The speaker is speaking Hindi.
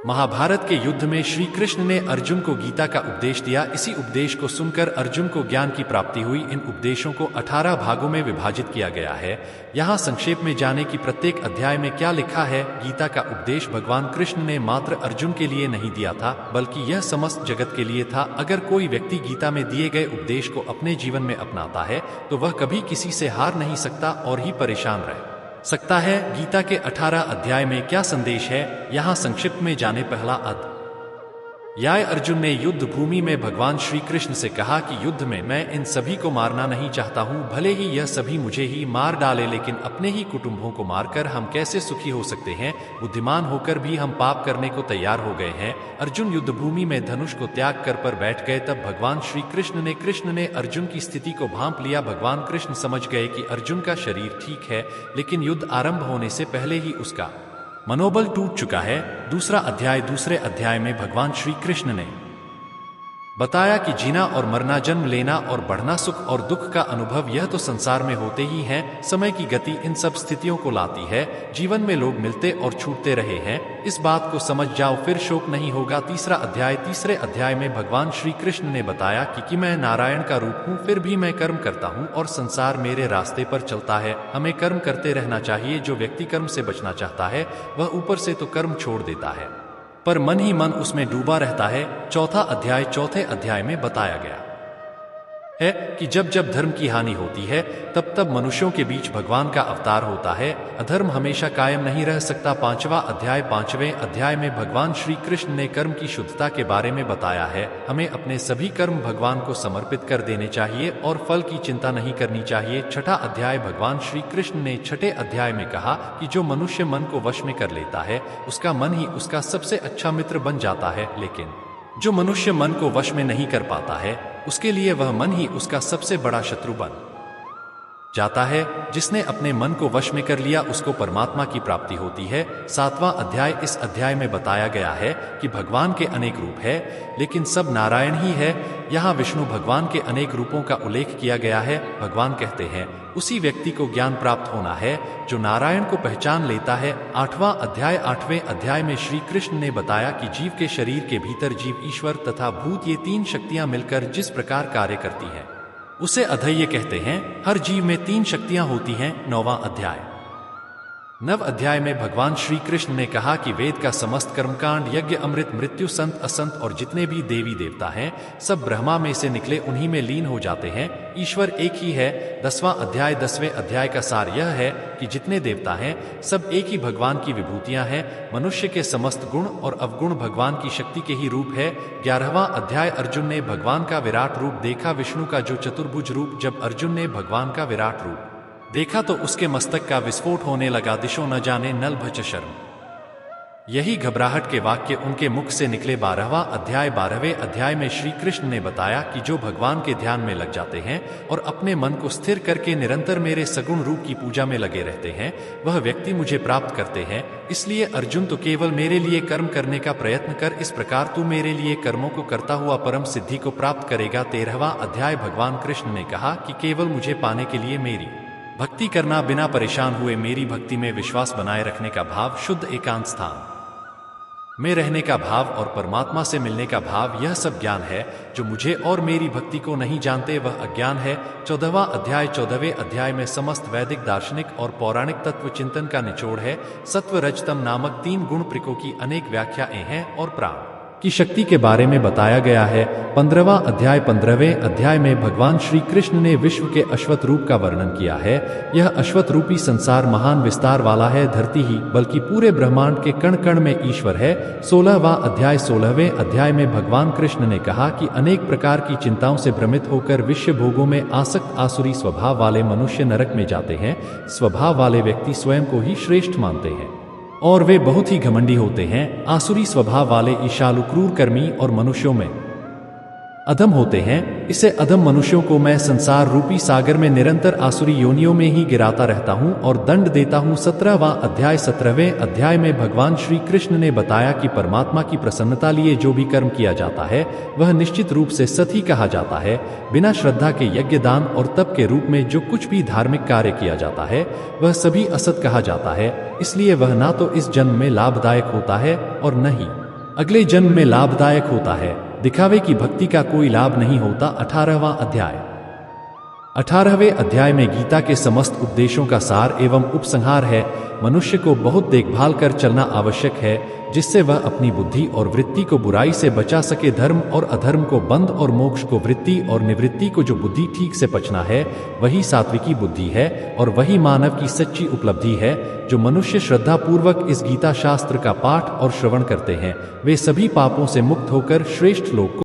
महाभारत के युद्ध में श्री कृष्ण ने अर्जुन को गीता का उपदेश दिया। इसी उपदेश को सुनकर अर्जुन को ज्ञान की प्राप्ति हुई। इन उपदेशों को 18 भागों में विभाजित किया गया है। यहाँ संक्षेप में जाने कि प्रत्येक अध्याय में क्या लिखा है। गीता का उपदेश भगवान कृष्ण ने मात्र अर्जुन के लिए नहीं दिया था, बल्कि यह समस्त जगत के लिए था। अगर कोई व्यक्ति गीता में दिए गए उपदेश को अपने जीवन में अपनाता है तो वह कभी किसी से हार नहीं सकता और ही परेशान रह सकता है। गीता के 18 अध्याय में क्या संदेश है, यहाँ संक्षिप्त में जाने। पहला अध्याय। अर्जुन ने युद्ध भूमि में भगवान श्री कृष्ण से कहा कि युद्ध में मैं इन सभी को मारना नहीं चाहता हूँ। भले ही यह सभी मुझे ही मार डाले, लेकिन अपने ही कुटुंबों को मारकर हम कैसे सुखी हो सकते हैं। बुद्धिमान होकर भी हम पाप करने को तैयार हो गए हैं। अर्जुन युद्ध भूमि में धनुष को त्याग कर पर बैठ गए। तब भगवान श्री कृष्ण ने अर्जुन की स्थिति को भांप लिया। भगवान कृष्ण समझ गए कि अर्जुन का शरीर ठीक है, लेकिन युद्ध आरंभ होने से पहले ही उसका मनोबल टूट चुका है। दूसरा अध्याय। दूसरे अध्याय में भगवान श्री कृष्ण ने बताया कि जीना और मरना, जन्म लेना और बढ़ना, सुख और दुख का अनुभव, यह तो संसार में होते ही हैं। समय की गति इन सब स्थितियों को लाती है। जीवन में लोग मिलते और छूटते रहे हैं। इस बात को समझ जाओ, फिर शोक नहीं होगा। तीसरा अध्याय। तीसरे अध्याय में भगवान श्री कृष्ण ने बताया कि मैं नारायण का रूप हूँ, फिर भी मैं कर्म करता हूँ और संसार मेरे रास्ते पर चलता है। हमें कर्म करते रहना चाहिए। जो व्यक्ति कर्म से बचना चाहता है वह ऊपर से तो कर्म छोड़ देता है, पर मन ही मन उसमें डूबा रहता है। चौथा अध्याय। चौथे अध्याय में बताया गया है कि जब जब धर्म की हानि होती है तब तब मनुष्यों के बीच भगवान का अवतार होता है। अधर्म हमेशा कायम नहीं रह सकता। पांचवा अध्याय। पांचवें अध्याय में भगवान श्री कृष्ण ने कर्म की शुद्धता के बारे में बताया है। हमें अपने सभी कर्म भगवान को समर्पित कर देने चाहिए और फल की चिंता नहीं करनी चाहिए। छठा अध्याय। भगवान श्री कृष्ण ने छठे अध्याय में कहा कि जो मनुष्य मन को वश में कर लेता है उसका मन ही उसका सबसे अच्छा मित्र बन जाता है, लेकिन जो मनुष्य मन को वश में नहीं कर पाता है उसके लिए वह मन ही उसका सबसे बड़ा शत्रु बन जाता है। जिसने अपने मन को वश में कर लिया उसको परमात्मा की प्राप्ति होती है। सातवां अध्याय। इस अध्याय में बताया गया है कि भगवान के अनेक रूप है, लेकिन सब नारायण ही है। यहाँ विष्णु भगवान के अनेक रूपों का उल्लेख किया गया है। भगवान कहते हैं उसी व्यक्ति को ज्ञान प्राप्त होना है जो नारायण को पहचान लेता है। आठवां अध्याय। आठवें अध्याय में श्री कृष्ण ने बताया कि जीव के शरीर के भीतर जीव, ईश्वर तथा भूत, ये तीन शक्तियां मिलकर जिस प्रकार कार्य करती हैं उसे अधैर्य कहते हैं। हर जीव में तीन शक्तियां होती हैं। नौवां अध्याय। नव अध्याय में भगवान श्री कृष्ण ने कहा कि वेद का समस्त कर्मकांड, यज्ञ, अमृत, मृत्यु, संत, असंत और जितने भी देवी देवता हैं सब ब्रह्मा में से निकले उन्हीं में लीन हो जाते हैं। ईश्वर एक ही है। 10वां अध्याय। 10वें अध्याय का सार यह है कि जितने देवता हैं सब एक ही भगवान की विभूतियां हैं। मनुष्य के समस्त गुण और अवगुण भगवान की शक्ति के ही रूप है। 11वां अध्याय। अर्जुन ने भगवान का विराट रूप देखा। विष्णु का जो चतुर्भुज रूप। जब अर्जुन ने भगवान का विराट रूप देखा तो उसके मस्तक का विस्फोट होने लगा। दिशो न जाने नल भच शर्म। यही घबराहट के वाक्य उनके मुख से निकले। 12वां अध्याय। 12वें अध्याय में श्री कृष्ण ने बताया कि जो भगवान के ध्यान में लग जाते हैं और अपने मन को स्थिर करके निरंतर मेरे सगुण रूप की पूजा में लगे रहते हैं वह व्यक्ति मुझे प्राप्त करते हैं। इसलिए अर्जुन, तो केवल मेरे लिए कर्म करने का प्रयत्न कर। इस प्रकार तू मेरे लिए कर्मों को करता हुआ परम सिद्धि को प्राप्त करेगा। 13वां अध्याय। भगवान कृष्ण ने कहा कि केवल मुझे पाने के लिए मेरी भक्ति करना, बिना परेशान हुए मेरी भक्ति में विश्वास बनाए रखने का भाव, शुद्ध एकांत स्थान में रहने का भाव और परमात्मा से मिलने का भाव, यह सब ज्ञान है। जो मुझे और मेरी भक्ति को नहीं जानते वह अज्ञान है। 14वां अध्याय। 14वें अध्याय में समस्त वैदिक, दार्शनिक और पौराणिक तत्व चिंतन का निचोड़ है। सत्व, रज, तम नामक 3 गुण प्रिकों की अनेक व्याख्याएं हैं और प्राण की शक्ति के बारे में बताया गया है। 15वां अध्याय। 15वें अध्याय में भगवान श्री कृष्ण ने विश्व के अश्वत्थ रूप का वर्णन किया है। यह अश्वत्थ रूपी संसार महान विस्तार वाला है। धरती ही बल्कि पूरे ब्रह्मांड के कण कण में ईश्वर है। 16वां अध्याय। 16वें अध्याय में भगवान कृष्ण ने कहा कि अनेक प्रकार की चिंताओं से भ्रमित होकर विषय भोगों में आसक्त आसुरी स्वभाव वाले मनुष्य नरक में जाते हैं। स्वभाव वाले व्यक्ति स्वयं को ही श्रेष्ठ मानते हैं और वे बहुत ही घमंडी होते हैं। आसुरी स्वभाव वाले ईशालु, क्रूर, कर्मी और मनुष्यों में अधम होते हैं। इसे अधम मनुष्यों को मैं संसार रूपी सागर में निरंतर आसुरी योनियों में ही गिराता रहता हूँ और दंड देता हूँ। 17वां अध्याय। 17वें अध्याय में भगवान श्री कृष्ण ने बताया कि परमात्मा की प्रसन्नता लिए जो भी कर्म किया जाता है वह निश्चित रूप से सत ही कहा जाता है। बिना श्रद्धा के यज्ञ, दान और तप के रूप में जो कुछ भी धार्मिक कार्य किया जाता है वह सभी असत कहा जाता है। इसलिए वह ना तो इस जन्म में लाभदायक होता है और न ही अगले जन्म में लाभदायक होता है। दिखावे की भक्ति का कोई लाभ नहीं होता। 18वां अध्याय। 18वें अध्याय में गीता के समस्त उपदेशों का सार एवं उपसंहार है। मनुष्य को बहुत देखभाल कर चलना आवश्यक है, जिससे वह अपनी बुद्धि और वृत्ति को बुराई से बचा सके। धर्म और अधर्म को बंद और मोक्ष को वृत्ति और निवृत्ति को जो बुद्धि ठीक से पचना है, वही सात्विकी बुद्धि है और वही मानव की सच्ची उपलब्धि है। जो मनुष्य श्रद्धा पूर्वक इस गीता शास्त्र का पाठ और श्रवण करते हैं, वे सभी पापों से मुक्त होकर श्रेष्ठ लोक को